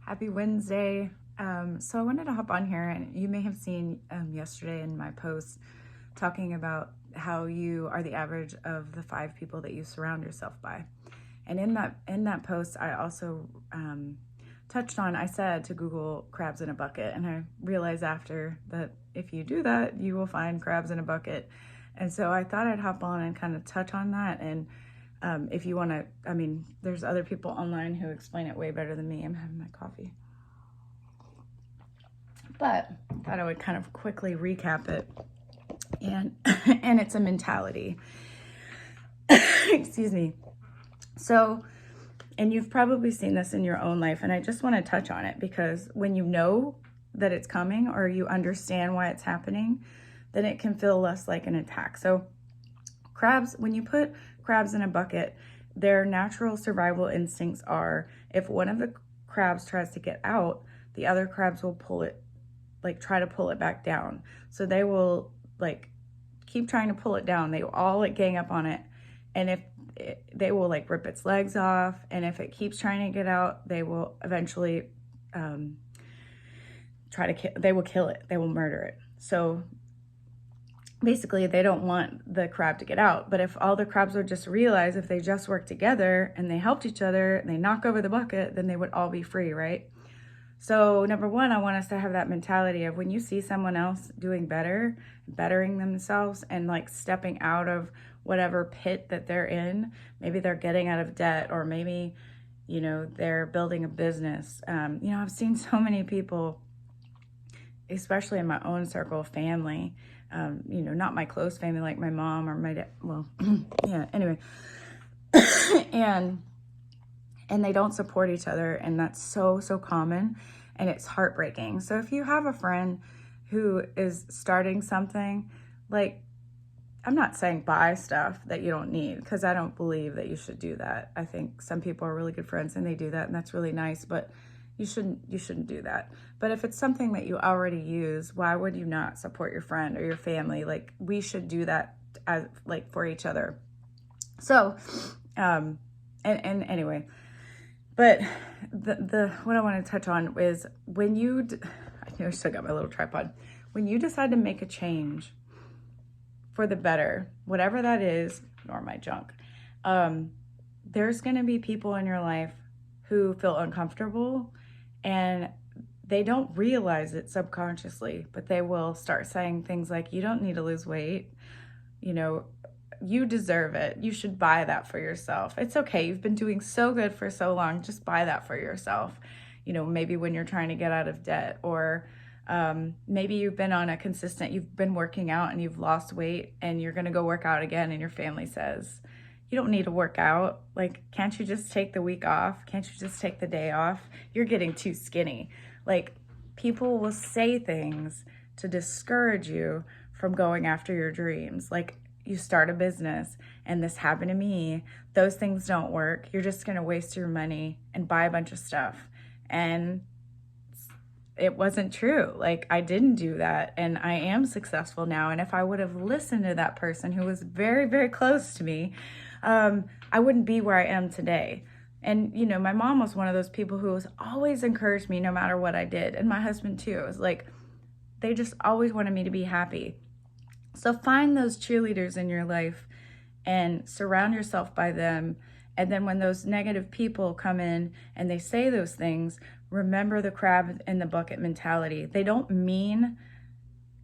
Happy Wednesday. So I wanted to hop on here, and you may have seen yesterday in my post talking about how you are the average of the 5 people that you surround yourself by. And in that post, I also touched on, I said to Google crabs in a bucket, and I realized after that if you do that, you will find crabs in a bucket. And so I thought I'd hop on and kind of touch on that. And if you want to, there's other people online who explain it way better than me. I'm having my coffee. But I thought I would kind of quickly recap it. And and it's a mentality. Excuse me. So, and you've probably seen this in your own life, and I just want to touch on it because when you know that it's coming or you understand why it's happening, then it can feel less like an attack. So crabs, when you put crabs in a bucket, their natural survival instincts are if one of the crabs tries to get out, the other crabs will pull it, like try to pull it back down. So they will like keep trying to pull it down. They will all like gang up on it. And if they will like rip its legs off. And if it keeps trying to get out, they will eventually they will kill it. They will murder it. So basically they don't want the crab to get out. But if all the crabs would just realize if they just work together and they helped each other and they knock over the bucket, then they would all be free, right? So number one, I want us to have that mentality of when you see someone else doing better, bettering themselves and like stepping out of whatever pit that they're in, maybe they're getting out of debt or maybe, they're building a business. I've seen so many people, especially in my own circle of family, not my close family like my mom or my dad. Well, yeah, anyway. And they don't support each other, and that's so common, and it's heartbreaking. So if you have a friend who is starting something, like, I'm not saying buy stuff that you don't need, because I don't believe that you should do that. I think some people are really good friends and they do that, and that's really nice, but you shouldn't do that. But if it's something that you already use, why would you not support your friend or your family? Like, we should do that as like for each other. So and anyway, but the what I want to touch on is when you I still got my little tripod. When you decide to make a change for the better, whatever that is, or my junk, there's going to be people in your life who feel uncomfortable, and they don't realize it subconsciously, but they will start saying things like, you don't need to lose weight, you deserve it. You should buy that for yourself. It's okay. You've been doing so good for so long. Just buy that for yourself. Maybe when you're trying to get out of debt, or maybe you've been working out and you've lost weight and you're going to go work out again. And your family says, you don't need to work out. Like, can't you just take the week off? Can't you just take the day off? You're getting too skinny. Like, people will say things to discourage you from going after your dreams. Like, you start a business and this happened to me. Those things don't work. You're just going to waste your money and buy a bunch of stuff. And it wasn't true. Like, I didn't do that, and I am successful now. And if I would have listened to that person who was very, very close to me, I wouldn't be where I am today. And, my mom was one of those people who was always encouraged me no matter what I did. And my husband too. It was like, they just always wanted me to be happy. So find those cheerleaders in your life and surround yourself by them. And then when those negative people come in and they say those things, remember the crab in the bucket mentality. They don't mean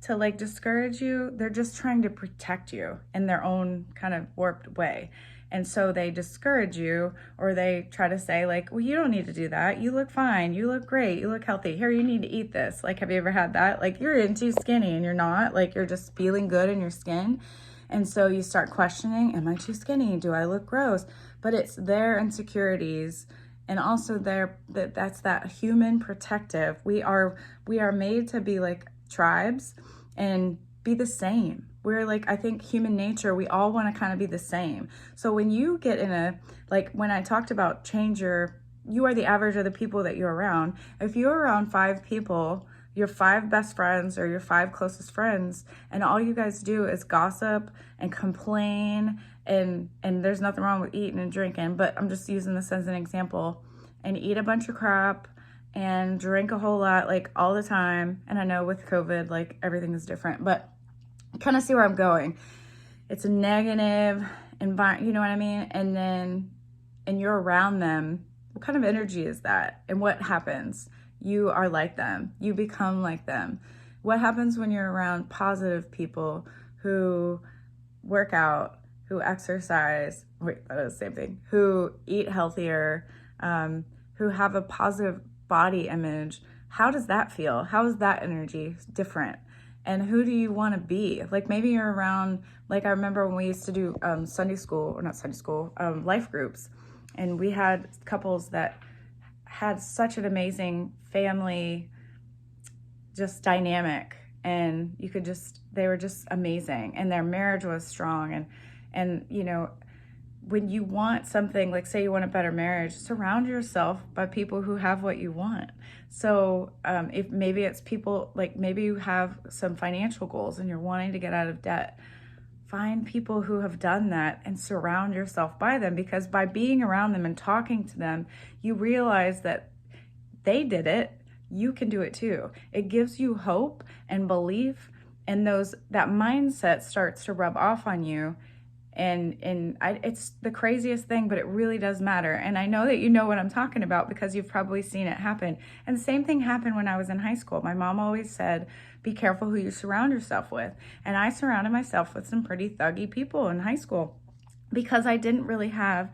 to like discourage you. They're just trying to protect you in their own kind of warped way. And so they discourage you, or they try to say like, well, you don't need to do that. You look fine. You look great. You look healthy. Here, you need to eat this. Like, have you ever had that? Like, you're in too skinny and you're not. Like, you're just feeling good in your skin. And so you start questioning, am I too skinny? Do I look gross? But it's their insecurities. And also that's that human protective. We are made to be like tribes and be the same. We're like, I think human nature, we all want to kind of be the same. So when you get when I talked about you are the average of the people that you're around. If you're around 5 people, your 5 best friends or your 5 closest friends, and all you guys do is gossip and complain, and there's nothing wrong with eating and drinking, but I'm just using this as an example, and eat a bunch of crap and drink a whole lot, like all the time. And I know with COVID, like everything is different, but kind of see where I'm going. It's a negative environment, you know what I mean? And you're around them. What kind of energy is that? And what happens? You are like them. You become like them. What happens when you're around positive people who work out, who exercise, wait, that is the same thing, who eat healthier, who have a positive body image? How does that feel? How is that energy different? And who do you want to be? Like maybe you're around, like I remember when we used to do Sunday school, or not Sunday school, life groups. And we had couples that had such an amazing family, just dynamic. And you could just, they were just amazing. And their marriage was strong. And you know, when you want something, like say you want a better marriage, surround yourself by people who have what you want. So if maybe it's people, like maybe you have some financial goals and you're wanting to get out of debt, find people who have done that and surround yourself by them, because by being around them and talking to them, you realize that they did it, you can do it too. It gives you hope and belief, and that mindset starts to rub off on you. It's the craziest thing, but it really does matter. And I know that you know what I'm talking about because you've probably seen it happen. And the same thing happened when I was in high school. My mom always said, be careful who you surround yourself with. And I surrounded myself with some pretty thuggy people in high school because I didn't really have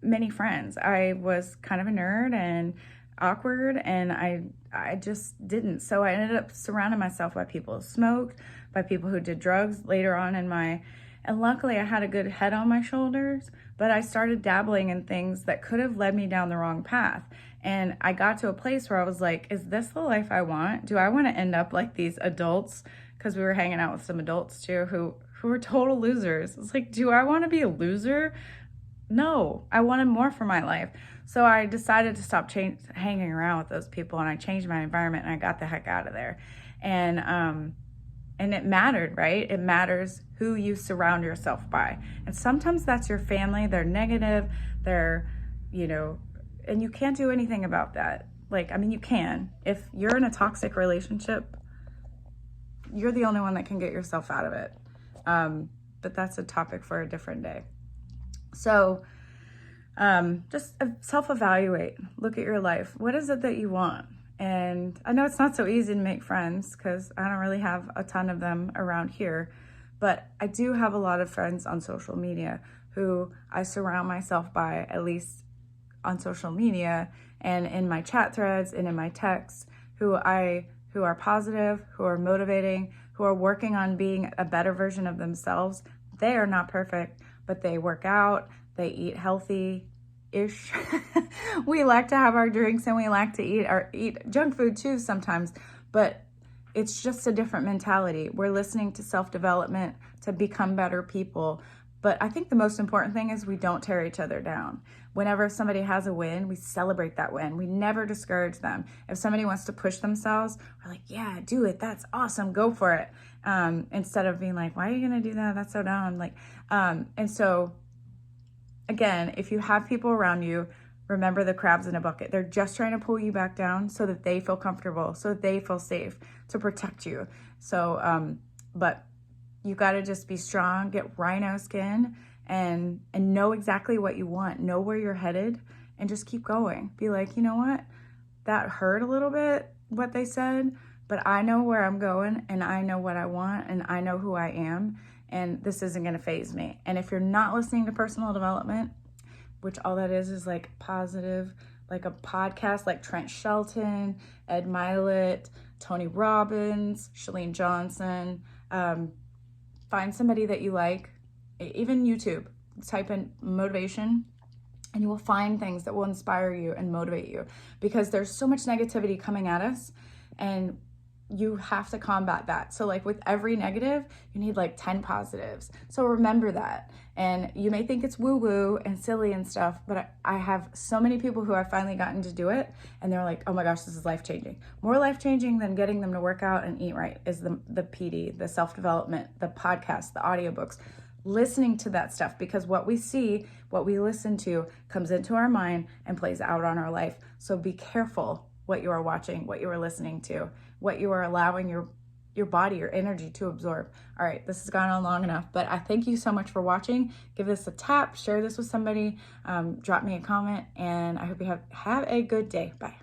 many friends. I was kind of a nerd and awkward, and I just didn't. So I ended up surrounding myself by people who smoked, by people who did drugs later on and luckily I had a good head on my shoulders, but I started dabbling in things that could have led me down the wrong path. And I got to a place where I was like, is this the life I want? Do I want to end up like these adults? Because we were hanging out with some adults too who were total losers. It's like, do I want to be a loser? No, I wanted more for my life. So I decided to stop hanging around with those people, and I changed my environment and I got the heck out of there. And it mattered, right? It matters who you surround yourself by. And sometimes that's your family. They're negative. They're, you know, and you can't do anything about that. Like, I mean, you can. If you're in a toxic relationship, you're the only one that can get yourself out of it. But that's a topic for a different day. So just self-evaluate. Look at your life. What is it that you want? And I know it's not so easy to make friends because I don't really have a ton of them around here, but I do have a lot of friends on social media who I surround myself by, at least on social media and in my chat threads and in my texts, who are positive, who are motivating, who are working on being a better version of themselves. They are not perfect, but they work out, they eat healthy ish. We like to have our drinks and we like to eat junk food too sometimes, but it's just a different mentality. We're listening to self-development to become better people. But I think the most important thing is we don't tear each other down. Whenever somebody has a win, we celebrate that win. We never discourage them. If somebody wants to push themselves, we're like, yeah, do it. That's awesome. Go for it. Instead of being like, why are you going to do that? That's so dumb. Like, and so again, if you have people around you, remember the crabs in a bucket. They're just trying to pull you back down so that they feel comfortable, so that they feel safe, to protect you. So, but you got to just be strong, get rhino skin, and know exactly what you want, know where you're headed, and just keep going. Be like, you know what? That hurt a little bit, what they said, but I know where I'm going, and I know what I want, and I know who I am, and this isn't going to faze me. And if you're not listening to personal development, which all that is like positive, like a podcast like Trent Shelton, Ed Milet, Tony Robbins, Chalene Johnson, find somebody that you like, even YouTube, type in motivation, and you will find things that will inspire you and motivate you, because there's so much negativity coming at us, and you have to combat that. So like with every negative, you need like 10 positives. So remember that. And you may think it's woo-woo and silly and stuff, but I have so many people who I've finally gotten to do it, and they're like, oh my gosh, this is life-changing. More life-changing than getting them to work out and eat right is the PD, the self-development, the podcast, the audiobooks, listening to that stuff, because what we see, what we listen to comes into our mind and plays out on our life. So be careful what you are watching, what you are listening to, what you are allowing your body, your energy to absorb. All right, this has gone on long enough, but I thank you so much for watching. Give this a tap, share this with somebody, drop me a comment, and I hope you have a good day. Bye.